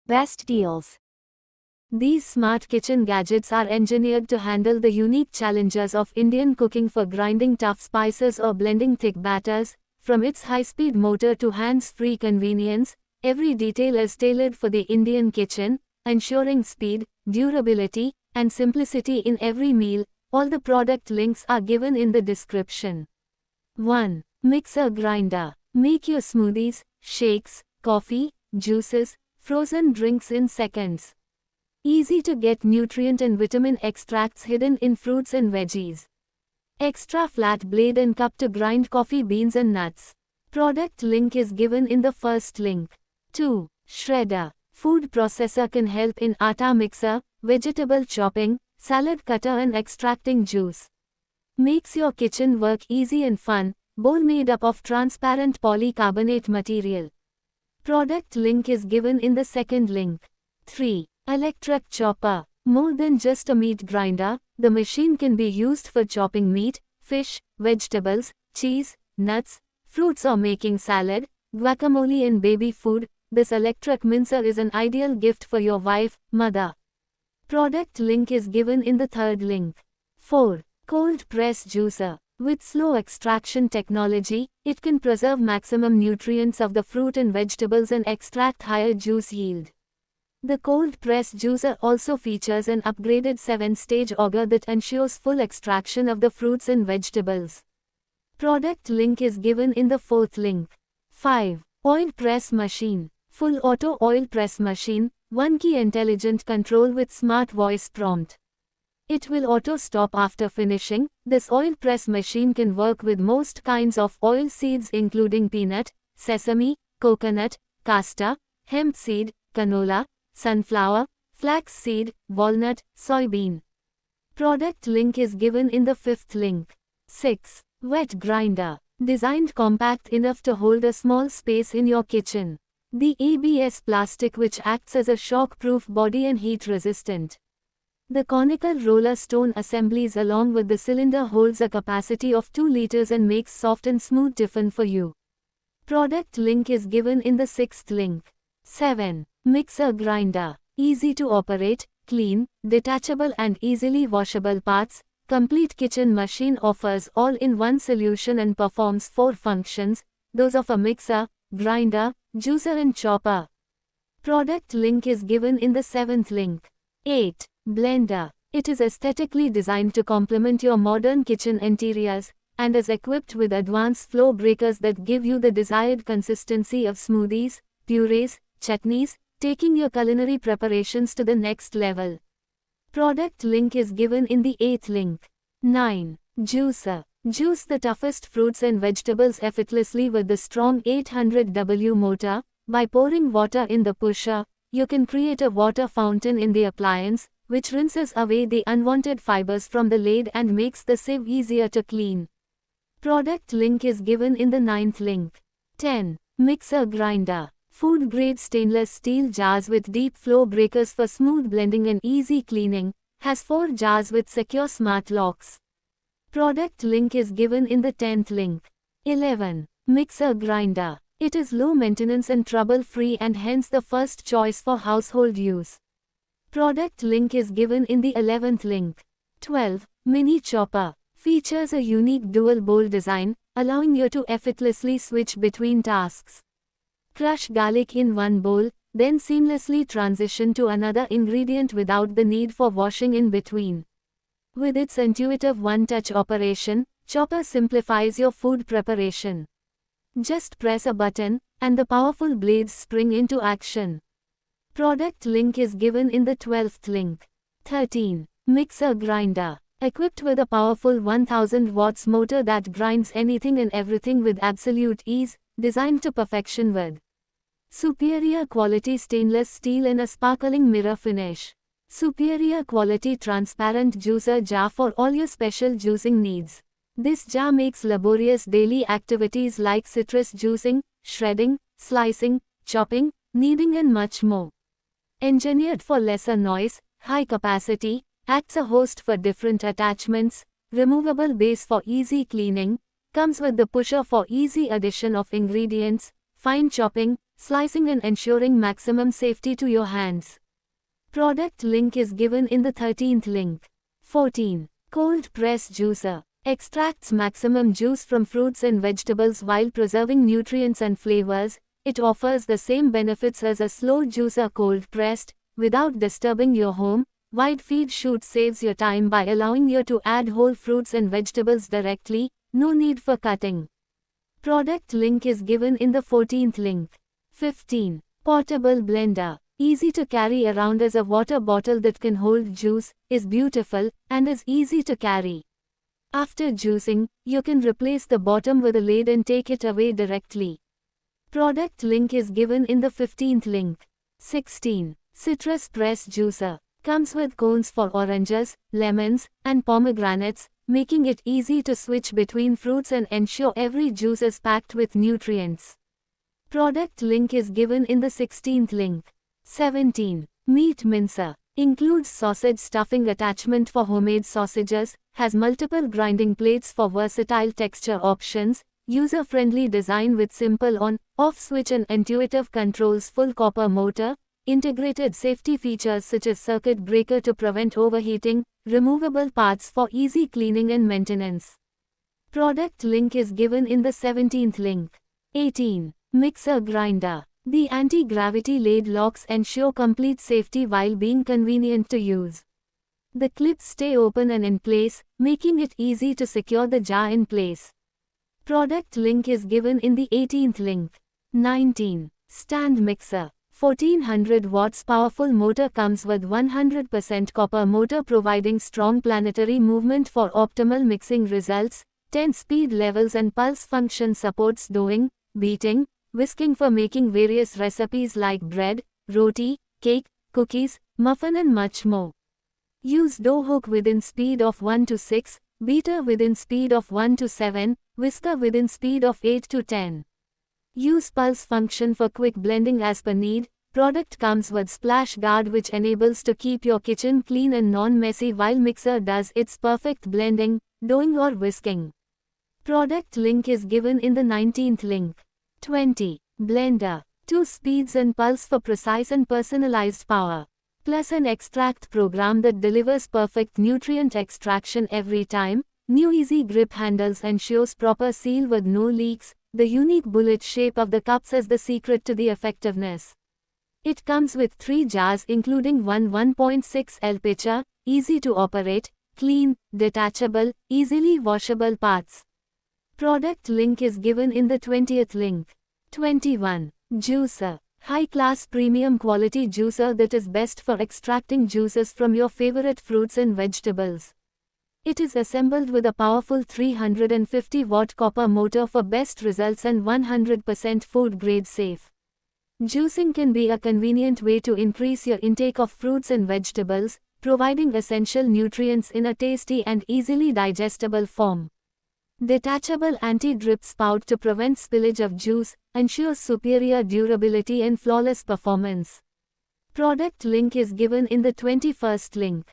Best deals. These smart kitchen gadgets are engineered to handle the unique challenges of Indian cooking for grinding tough spices or blending thick batters. From its high-speed motor to hands-free convenience, every detail is tailored for the Indian kitchen, ensuring speed, durability, and simplicity in every meal. All the product links are given in the description. 1. Mixer grinder. Make your smoothies, shakes, coffee, juices, frozen drinks in seconds. Easy to get nutrient and vitamin extracts hidden in fruits and veggies. Extra flat blade and cup to grind coffee beans and nuts. Product link is given in the first link. 2. Shredder. Food processor can help in atta mixer, vegetable chopping, salad cutter and extracting juice. Makes your kitchen work easy and fun. Bowl made up of transparent polycarbonate material. Product link is given in the second link. 3. Electric chopper. More than just a meat grinder, the machine can be used for chopping meat, fish, vegetables, cheese, nuts, fruits or making salad, guacamole and baby food. This electric mincer is an ideal gift for your wife, mother. Product link is given in the third link. 4. Cold press juicer. With slow extraction technology, it can preserve maximum nutrients of the fruit and vegetables and extract higher juice yield. The cold press juicer also features an upgraded 7-stage auger that ensures full extraction of the fruits and vegetables. Product link is given in the fourth link. 5. Oil press machine. Full auto oil press machine, one key intelligent control with smart voice prompt. It will auto stop after finishing. This oil press machine can work with most kinds of oil seeds including peanut, sesame, coconut, castor, hemp seed, canola, sunflower, flax seed, walnut, soybean. Product link is given in the fifth link. 6. Wet grinder. Designed compact enough to hold a small space in your kitchen. The ABS plastic which acts as a shock-proof body and heat-resistant. The conical roller stone assemblies along with the cylinder holds a capacity of 2 liters and makes soft and smooth tiffin for you. Product link is given in the sixth link. 7. Mixer grinder. Easy to operate, clean, detachable and easily washable parts. Complete kitchen machine offers all-in-one solution and performs 4 functions, those of a mixer, grinder, juicer and chopper. Product link is given in the 7th link. 8. Blender. It is aesthetically designed to complement your modern kitchen interiors, and is equipped with advanced flow breakers that give you the desired consistency of smoothies, purees, chutneys, taking your culinary preparations to the next level. Product link is given in the 8th link. 9. Juicer. Juice the toughest fruits and vegetables effortlessly with the strong 800W motor. By pouring water in the pusher, you can create a water fountain in the appliance, which rinses away the unwanted fibers from the lid and makes the sieve easier to clean. Product link is given in the 9th link. 10. Mixer grinder. Food-grade stainless steel jars with deep flow breakers for smooth blending and easy cleaning, has 4 jars with secure smart locks. Product link is given in the 10th link. 11. Mixer grinder. It is low maintenance and trouble-free and hence the first choice for household use. Product link is given in the 11th link. 12. Mini chopper. Features a unique dual bowl design, allowing you to effortlessly switch between tasks. Crush garlic in one bowl, then seamlessly transition to another ingredient without the need for washing in between. With its intuitive one-touch operation, chopper simplifies your food preparation. Just press a button, and the powerful blades spring into action. Product link is given in the 12th link. 13. Mixer grinder. Equipped with a powerful 1000 watts motor that grinds anything and everything with absolute ease, designed to perfection with superior quality stainless steel and a sparkling mirror finish. Superior quality transparent juicer jar for all your special juicing needs. This jar makes laborious daily activities like citrus juicing, shredding, slicing, chopping, kneading and much more. Engineered for lesser noise, high capacity, acts a host for different attachments, removable base for easy cleaning, comes with the pusher for easy addition of ingredients, fine chopping, slicing and ensuring maximum safety to your hands. Product link is given in the 13th link. 14. Cold press juicer. Extracts maximum juice from fruits and vegetables while preserving nutrients and flavors. It offers the same benefits as a slow juicer cold pressed, without disturbing your home. Wide feed chute saves your time by allowing you to add whole fruits and vegetables directly, no need for cutting. Product link is given in the 14th link. 15. Portable blender. Easy to carry around as a water bottle that can hold juice, is beautiful, and is easy to carry. After juicing, you can replace the bottom with a lid and take it away directly. Product link is given in the 15th link. 16. Citrus press juicer. Comes with cones for oranges, lemons, and pomegranates, making it easy to switch between fruits and ensure every juice is packed with nutrients. Product link is given in the 16th link. 17. Meat mincer. Includes sausage stuffing attachment for homemade sausages, has multiple grinding plates for versatile texture options, user-friendly design with simple on-off switch and intuitive controls, full copper motor, integrated safety features such as circuit breaker to prevent overheating, removable parts for easy cleaning and maintenance. Product link is given in the 17th link. 18. Mixer grinder. The anti-gravity lathe locks ensure complete safety while being convenient to use. The clips stay open and in place, making it easy to secure the jar in place. Product link is given in the 18th link. 19. Stand mixer. 1400 watts powerful motor comes with 100% copper motor providing strong planetary movement for optimal mixing results. 10 speed levels and pulse function supports doughing, beating, whisking for making various recipes like bread, roti, cake, cookies, muffin and much more. Use dough hook within speed of 1 to 6, beater within speed of 1 to 7, whisker within speed of 8 to 10. Use pulse function for quick blending as per need. Product comes with splash guard which enables to keep your kitchen clean and non-messy while mixer does its perfect blending, doughing or whisking. Product link is given in the 19th link. 20. Blender. 2 speeds and pulse for precise and personalized power. Plus an extract program that delivers perfect nutrient extraction every time. New easy grip handles ensures proper seal with no leaks. The unique bullet shape of the cups is the secret to the effectiveness. It comes with 3 jars including one 1.6L pitcher, easy to operate, clean, detachable, easily washable parts. Product link is given in the 20th link. 21. Juicer. High-class premium quality juicer that is best for extracting juices from your favorite fruits and vegetables. It is assembled with a powerful 350-watt copper motor for best results and 100% food-grade safe. Juicing can be a convenient way to increase your intake of fruits and vegetables, providing essential nutrients in a tasty and easily digestible form. Detachable anti-drip spout to prevent spillage of juice, ensures superior durability and flawless performance. Product link is given in the 21st link.